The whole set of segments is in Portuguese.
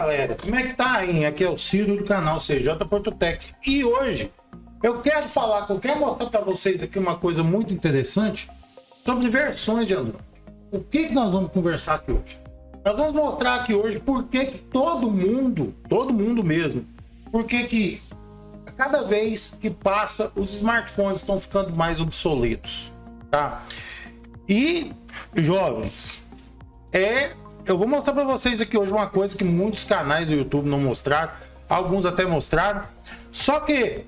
galera, como é que tá, hein? Aqui é o Ciro do canal CJ Portotec. E hoje eu quero mostrar para vocês aqui uma coisa muito interessante sobre versões de Android. O que nós vamos conversar aqui hoje? Nós vamos mostrar aqui hoje por que todo mundo mesmo, por que cada vez que passa os smartphones estão ficando mais obsoletos, tá? E, jovens, eu vou mostrar para vocês aqui hoje uma coisa que muitos canais do YouTube não mostraram, alguns até mostraram, só que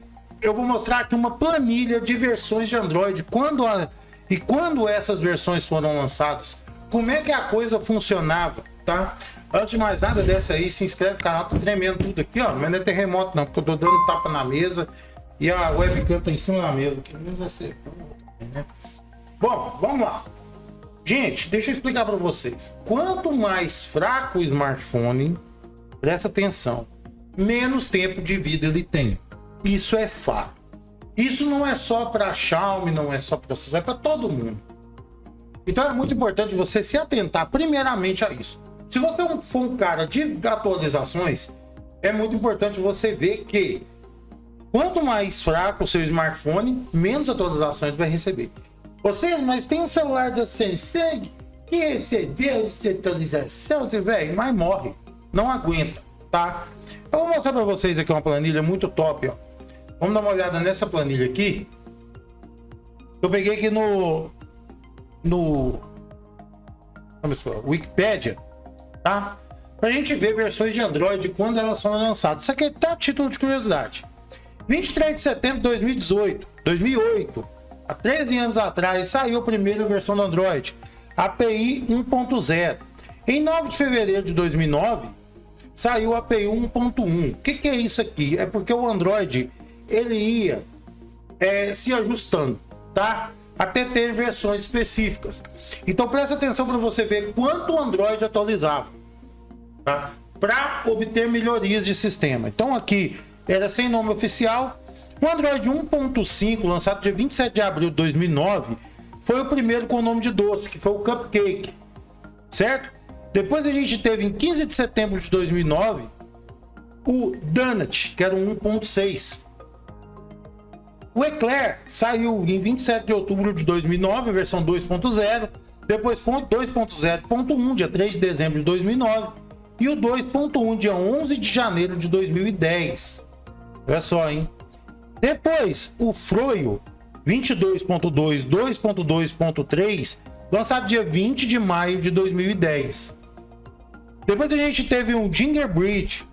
eu vou mostrar aqui uma planilha de versões de Android, quando essas versões foram lançadas, como é que a coisa funcionava, tá? Antes de mais nada, desce aí, se inscreve no canal, tá tremendo tudo aqui, ó, mas não é terremoto não, porque eu tô dando tapa na mesa e a webcam tá em cima da mesa, que mesmo vai ser bom, né? Bom, vamos lá. Gente, deixa eu explicar para vocês. Quanto mais fraco o smartphone, presta atenção, menos tempo de vida ele tem. Isso é fato. Isso não é só para Xiaomi, não é só para vocês, é para todo mundo. Então é muito importante você se atentar primeiramente a isso. Se você for um cara de atualizações, é muito importante você ver que quanto mais fraco o seu smartphone, menos atualizações vai receber. Você, mas tem um celular da Samsung que recebeu essa atualização, velho, mas morre, não aguenta, tá? Eu vou mostrar para vocês aqui uma planilha muito top, ó. Vamos dar uma olhada nessa planilha aqui. Eu peguei aqui no Wikipedia, tá? Pra gente ver versões de Android quando elas foram lançadas. Isso aqui tá a título de curiosidade. 23 de setembro de 2008. Há 13 anos atrás saiu a primeira versão do Android, API 1.0. Em 9 de fevereiro de 2009 saiu a API 1.1. O que é isso aqui? É porque o Android ele ia se ajustando, tá? Até ter versões específicas. Então presta atenção para você ver quanto o Android atualizava, tá? Para obter melhorias de sistema. Então aqui era sem nome oficial. O Android 1.5, lançado dia 27 de abril de 2009, foi o primeiro com o nome de doce, que foi o Cupcake, certo? Depois a gente teve, em 15 de setembro de 2009, o Donut, que era o 1.6. O Eclair saiu em 27 de outubro de 2009, a versão 2.0, depois 2.0.1, dia 3 de dezembro de 2009, e o 2.1, dia 11 de janeiro de 2010. Olha só, hein? Depois, o Froyo 22.2, 2.2.3, lançado dia 20 de maio de 2010. Depois a gente teve um Gingerbread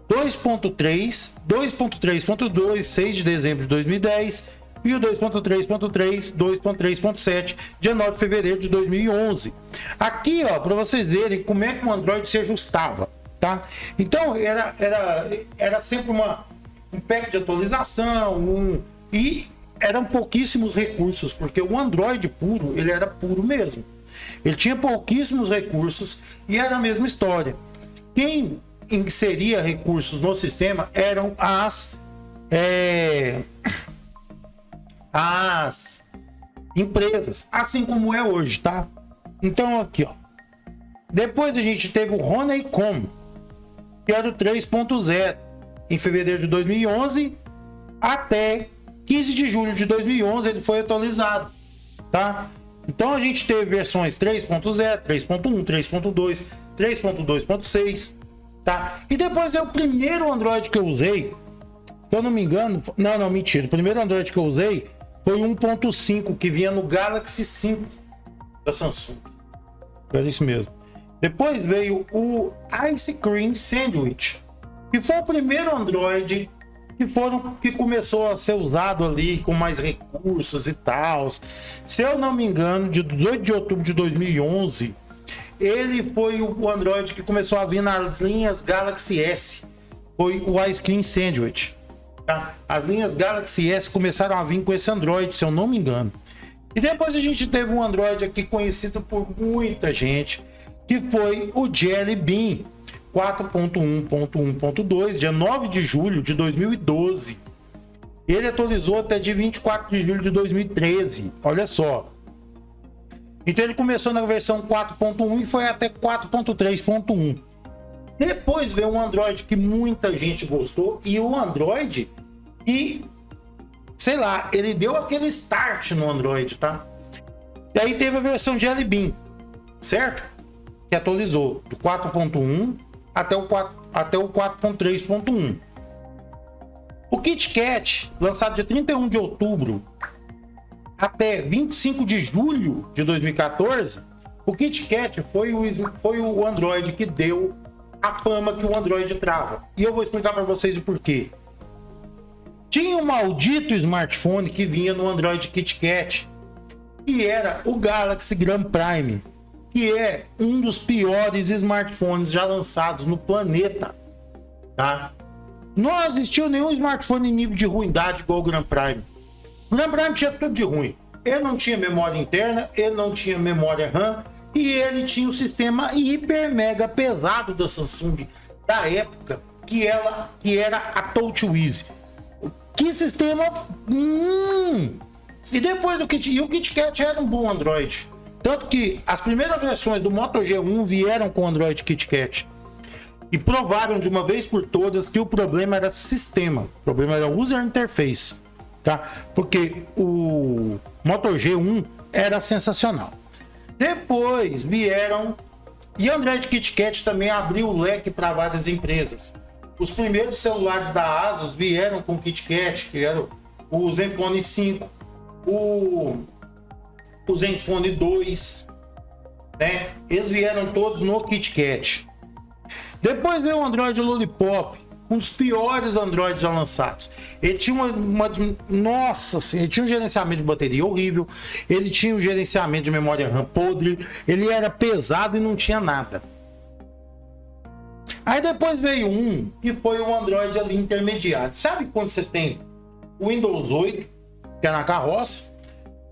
2.3, 2.3.2, 6 de dezembro de 2010, e o 2.3.3, 2.3.7, dia 9 de fevereiro de 2011. Aqui, ó, para vocês verem como é que o Android se ajustava, tá? Então, era sempre um pack de atualização, e eram pouquíssimos recursos, porque o Android puro, ele era puro mesmo. Ele tinha pouquíssimos recursos e era a mesma história. Quem inseria recursos no sistema eram as empresas, assim como é hoje, tá? Então aqui, ó. Depois a gente teve o Honeycomb, que era o 3.0. Em fevereiro de 2011 até 15 de julho de 2011 ele foi atualizado, tá? Então a gente teve versões 3.0, 3.1, 3.2, 3.2.6, tá? E depois é o primeiro Android que eu usei, se eu não me engano, não, mentira, o primeiro Android que eu usei foi 1.5, que vinha no Galaxy 5 da Samsung. É isso mesmo. Depois veio o Ice Cream Sandwich, que foi o primeiro Android que começou a ser usado ali com mais recursos e tal. Se eu não me engano, de 18 de outubro de 2011, ele foi o Android que começou a vir nas linhas Galaxy S. Foi o Ice Cream Sandwich, tá? As linhas Galaxy S começaram a vir com esse Android, se eu não me engano. E depois a gente teve um Android aqui conhecido por muita gente, que foi o Jelly Bean 4.1.1.2, dia 9 de julho de 2012. Ele atualizou até dia 24 de julho de 2013. Olha só. Então ele começou na versão 4.1 e foi até 4.3.1. Depois veio um Android que muita gente gostou e o Android e sei lá, ele deu aquele start no Android, tá? E aí teve a versão de Jelly Bean, certo? Que atualizou do 4.1 até o 4.3.1. O KitKat, lançado de 31 de outubro até 25 de julho de 2014, o KitKat foi o Android que deu a fama que o Android trava. E eu vou explicar para vocês o porquê. Tinha um maldito smartphone que vinha no Android KitKat, que era o Galaxy Grand Prime, que é um dos piores smartphones já lançados no planeta, tá? Não existiu nenhum smartphone em nível de ruindade igual o Grand Prime. O Grand Prime tinha tudo de ruim. Ele não tinha memória interna, ele não tinha memória RAM e ele tinha um sistema hiper mega pesado da Samsung da época, que era a TouchWiz. Que sistema... E depois do o KitKat era um bom Android. Tanto que as primeiras versões do Moto G1 vieram com o Android KitKat. E provaram de uma vez por todas que o problema era sistema. O problema era user interface. Tá? Porque o Moto G1 era sensacional. Depois vieram... E o Android KitKat também abriu o leque para várias empresas. Os primeiros celulares da Asus vieram com o KitKat, que era o Zenfone 5, o Zenfone 2, né? Eles vieram todos no KitKat. Depois veio o Android Lollipop, um dos piores Androids já lançados. Ele tinha nossa, ele tinha um gerenciamento de bateria horrível, ele tinha um gerenciamento de memória RAM podre, ele era pesado e não tinha nada. Aí depois veio um que foi o Android ali intermediário. Sabe quando você tem o Windows 8, que é na carroça?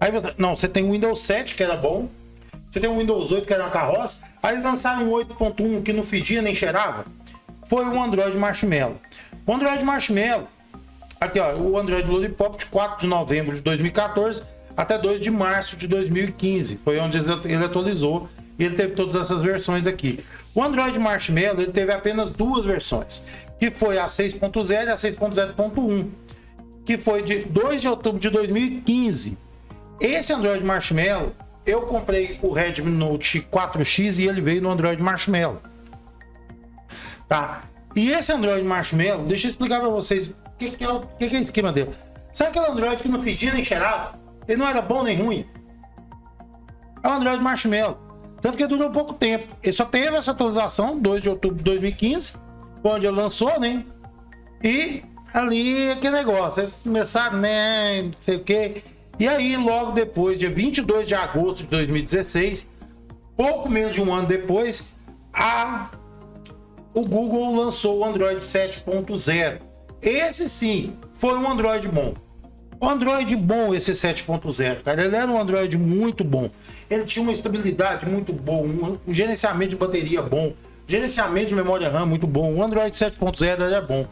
Aí você tem o Windows 7, que era bom. Você tem o Windows 8, que era na carroça. Aí eles lançaram o 8.1, que não fedia nem cheirava. Foi o Android Marshmallow. O Android Marshmallow, aqui ó, o Android Lollipop de 4 de novembro de 2014 até 2 de março de 2015. Foi onde ele atualizou. E ele teve todas essas versões aqui. O Android Marshmallow ele teve apenas duas versões, que foi a 6.0 e a 6.0.1, que foi de 2 de outubro de 2015. Esse Android Marshmallow, eu comprei o Redmi Note 4X e ele veio no Android Marshmallow. Tá? E esse Android Marshmallow, deixa eu explicar para vocês o que é o esquema dele. Sabe aquele Android que não fedia nem cheirava? Ele não era bom nem ruim. É o Android Marshmallow. Tanto que durou pouco tempo. Ele só teve essa atualização, 2 de outubro de 2015, onde ele lançou, né? E ali aquele negócio, eles começaram, né? Não sei o quê. E aí, logo depois, dia 22 de agosto de 2016, pouco menos de um ano depois, o Google lançou o Android 7.0. Esse sim foi um Android bom. O Android bom, esse 7.0, cara, ele era um Android muito bom. Ele tinha uma estabilidade muito boa, um gerenciamento de bateria bom, gerenciamento de memória RAM muito bom. O Android 7.0 era bom.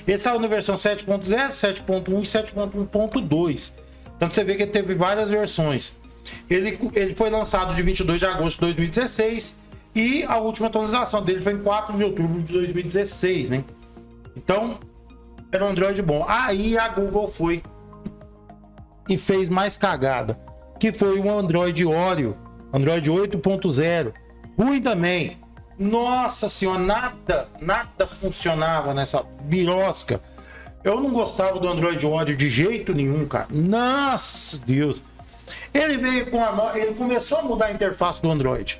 Ele saiu na versão 7.0, 7.1 e 7.1.2. Então você vê que ele teve várias versões. Ele foi lançado de 22 de agosto de 2016 e a última atualização dele foi em 4 de outubro de 2016, né? Então, era um Android bom. Aí a Google foi e fez mais cagada, que foi o Android Oreo, Android 8.0, ruim também. Nossa senhora, nada funcionava nessa birosca. Eu não gostava do Android Oreo de jeito nenhum, cara. Nossa Deus. Ele veio com ele começou a mudar a interface do Android.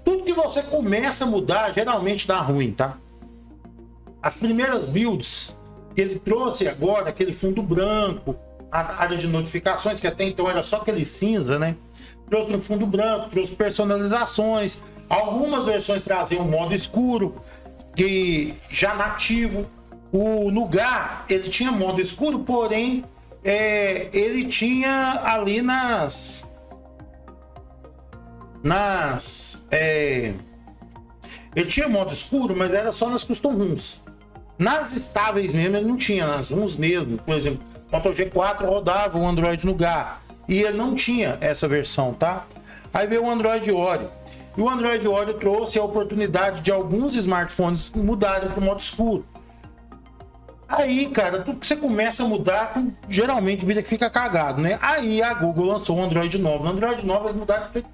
Tudo que você começa a mudar geralmente dá ruim, tá? As primeiras builds que ele trouxe agora, aquele fundo branco, a área de notificações, que até então era só aquele cinza, né? Trouxe no fundo branco, trouxe personalizações. Algumas versões traziam um modo escuro, que já nativo. O Nougat, ele tinha modo escuro, porém, ele tinha ali ele tinha modo escuro, mas era só nas custom ROMs. Nas estáveis mesmo, ele não tinha, nas ROMs mesmo. Por exemplo, Moto G4 rodava o Android Nougat e ele não tinha essa versão, tá? Aí veio o Android Oreo. E o Android Oreo trouxe a oportunidade de alguns smartphones mudarem para o modo escuro. Aí, cara, tudo que você começa a mudar, geralmente vira que fica cagado, né? Aí a Google lançou o Android 9. No Android 9 eles mudaram tudo.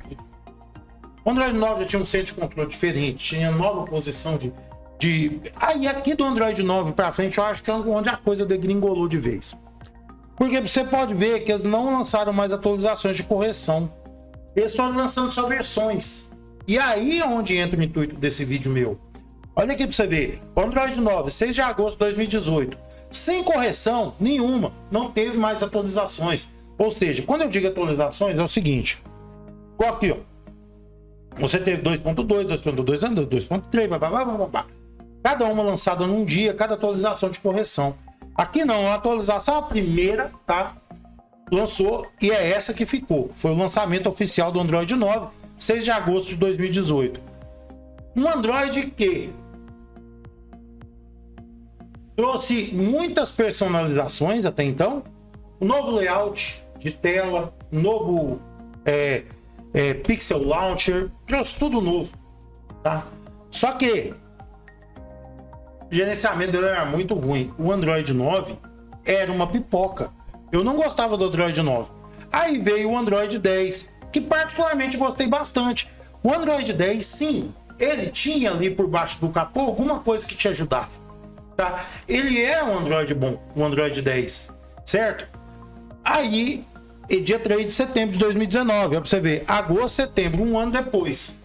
O Android 9 já tinha um centro de controle diferente, tinha nova posição de... Aí aqui do Android 9 para frente, eu acho que é onde a coisa degringolou de vez. Porque você pode ver que eles não lançaram mais atualizações de correção. Eles estão lançando só versões. E aí é onde entra o intuito desse vídeo meu. Olha aqui para você ver. O Android 9, 6 de agosto de 2018. Sem correção nenhuma. Não teve mais atualizações. Ou seja, quando eu digo atualizações, é o seguinte. Igual aqui, ó. Você teve 2.2, 2.2, 2.3, blá. Cada uma lançada num dia, cada atualização de correção. Aqui não, a atualização, a primeira, tá? Lançou e é essa que ficou. Foi o lançamento oficial do Android 9, 6 de agosto de 2018. Um Android que trouxe muitas personalizações até então. Um novo layout de tela, um novo Pixel Launcher, trouxe tudo novo, tá? Só que o gerenciamento dele era muito ruim. O Android 9 era uma pipoca. Eu não gostava do Android 9. Aí veio o Android 10, que particularmente gostei bastante. O Android 10, sim, ele tinha ali por baixo do capô alguma coisa que te ajudava, tá? Ele é um Android bom, o Android 10, certo? Aí, dia 3 de setembro de 2019, ó, pra você ver, agosto, setembro, um ano depois.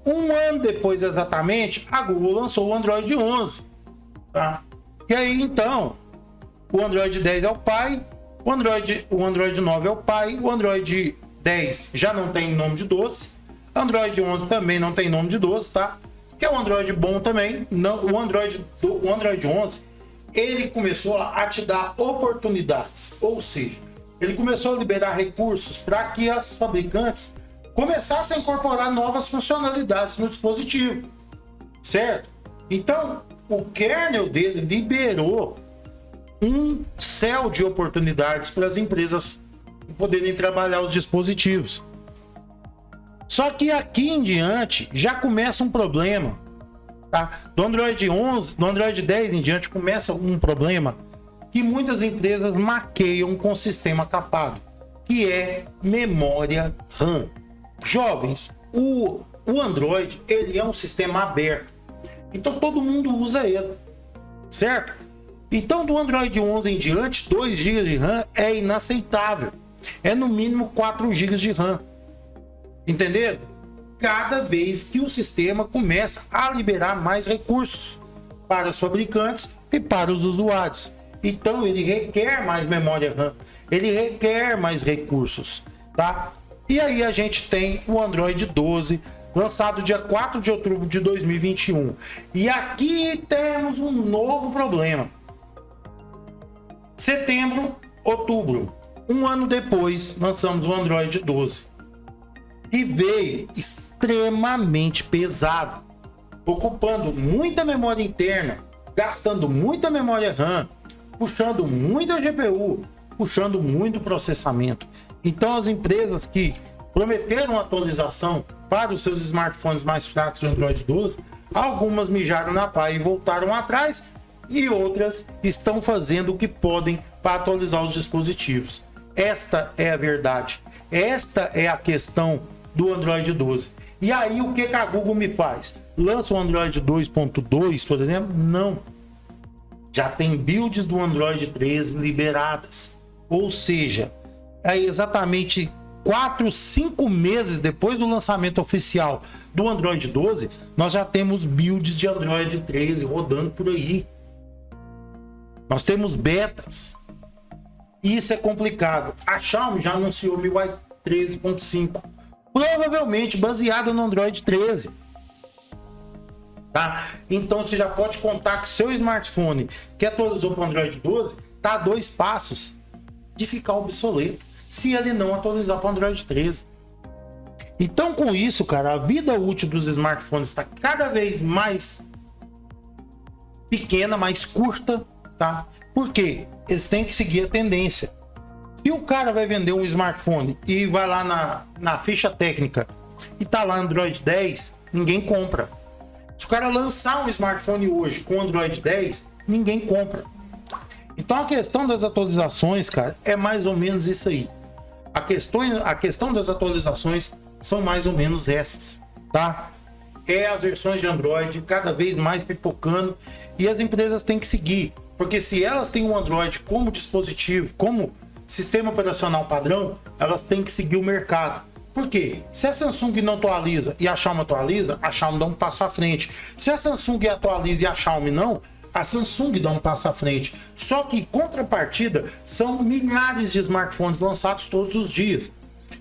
Um ano depois exatamente, a Google lançou o Android 11, tá? E aí, então, o Android 10 é o pai, o Android 9 é o pai, o Android 10 já não tem nome de doce, o Android 11 também não tem nome de doce, tá? Que é um Android bom também. Não, o Android 11, ele começou a te dar oportunidades, ou seja, ele começou a liberar recursos para que as fabricantes começassem a incorporar novas funcionalidades no dispositivo, certo? Então, o kernel dele liberou um céu de oportunidades para as empresas poderem trabalhar os dispositivos. Só que aqui em diante já começa um problema, tá? Do Android 11, do Android 10 em diante começa um problema que muitas empresas maqueiam com o sistema capado, que é memória RAM. Jovens, o Android, ele é um sistema aberto, então todo mundo usa ele, certo? Então do Android 11 em diante, 2 GB de RAM é inaceitável, é no mínimo 4 GB de RAM, entenderam? Cada vez que o sistema começa a liberar mais recursos para os fabricantes e para os usuários, então ele requer mais memória RAM, ele requer mais recursos, tá? E aí a gente tem o Android 12, lançado dia 4 de outubro de 2021. E aqui temos um novo problema. Setembro, outubro, um ano depois, lançamos o Android 12. E veio extremamente pesado, ocupando muita memória interna, gastando muita memória RAM, puxando muita GPU, puxando muito processamento. Então as empresas que prometeram atualização para os seus smartphones mais fracos do Android 12, algumas mijaram na praia e voltaram atrás, e outras estão fazendo o que podem para atualizar os dispositivos. Esta é a verdade. Esta é a questão do Android 12. E aí o que a Google me faz? Lança o Android 2.2, por exemplo? Não. Já tem builds do Android 13 liberadas. Ou seja, é exatamente 4, 5 meses depois do lançamento oficial do Android 12, nós já temos builds de Android 13 rodando por aí. Nós temos betas. Isso é complicado. A Xiaomi já anunciou MIUI 13.5, provavelmente baseado no Android 13. Tá? Então você já pode contar que seu smartphone que atualizou para o Android 12 está a 2 passos de ficar obsoleto, se ele não atualizar para o Android 13. Então com isso, cara, a vida útil dos smartphones está cada vez mais pequena, mais curta, tá? Porque eles têm que seguir a tendência. Se o cara vai vender um smartphone e vai lá na ficha técnica e tá lá Android 10, ninguém compra. Se o cara lançar um smartphone hoje com Android 10, ninguém compra. Então a questão das atualizações, cara, é mais ou menos isso aí. A questão das atualizações são mais ou menos essas, tá? É as versões de Android cada vez mais pipocando e as empresas têm que seguir. Porque se elas têm um Android como dispositivo, como sistema operacional padrão, elas têm que seguir o mercado. Por quê? Se a Samsung não atualiza e a Xiaomi atualiza, a Xiaomi dá um passo à frente. Se a Samsung atualiza e a Xiaomi não, a Samsung dá um passo à frente. Só que, em contrapartida, são milhares de smartphones lançados todos os dias.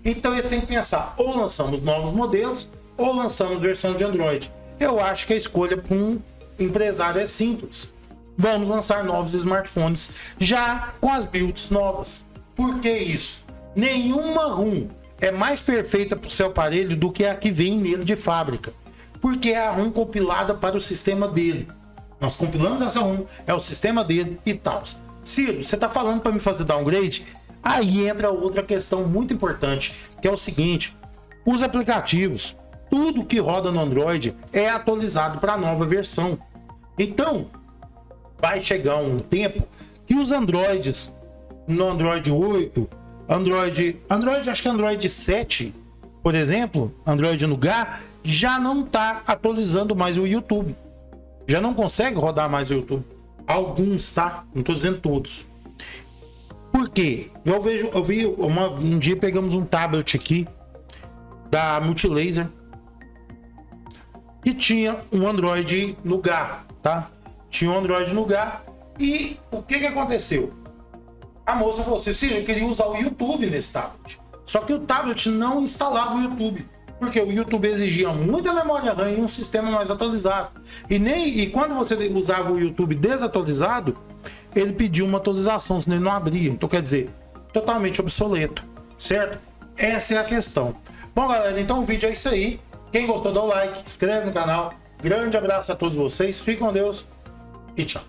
Então eles têm que pensar, ou lançamos novos modelos, ou lançamos versão de Android. Eu acho que a escolha para um empresário é simples. Vamos lançar novos smartphones já com as builds novas. Por que isso? Nenhuma ROM é mais perfeita para o seu aparelho do que a que vem nele de fábrica. Porque é a ROM compilada para o sistema dele. Nós compilamos essa ROM, é o sistema dele e tal. Ciro, você está falando para me fazer downgrade? Aí entra outra questão muito importante, que é o seguinte: os aplicativos, tudo que roda no Android é atualizado para a nova versão. Então, vai chegar um tempo que os Androids, no Android 8, acho que Android 7, por exemplo, Android Nougat, já não está atualizando mais o YouTube. Já não consegue rodar mais o YouTube. Alguns, tá? Não estou dizendo todos. Por quê? Eu vi um dia pegamos um tablet aqui da Multilaser que tinha um Android Nougat, tá? Tinha um Android Nougat e o que aconteceu? A moça falou assim, sim, eu queria usar o YouTube nesse tablet. Só que o tablet não instalava o YouTube, porque o YouTube exigia muita memória RAM e um sistema mais atualizado. E quando você usava o YouTube desatualizado, ele pediu uma atualização, senão ele não abria. Então quer dizer, totalmente obsoleto, certo? Essa é a questão. Bom, galera, então o vídeo é isso aí. Quem gostou, dá o like, inscreve no canal. Grande abraço a todos vocês, fiquem com Deus e tchau.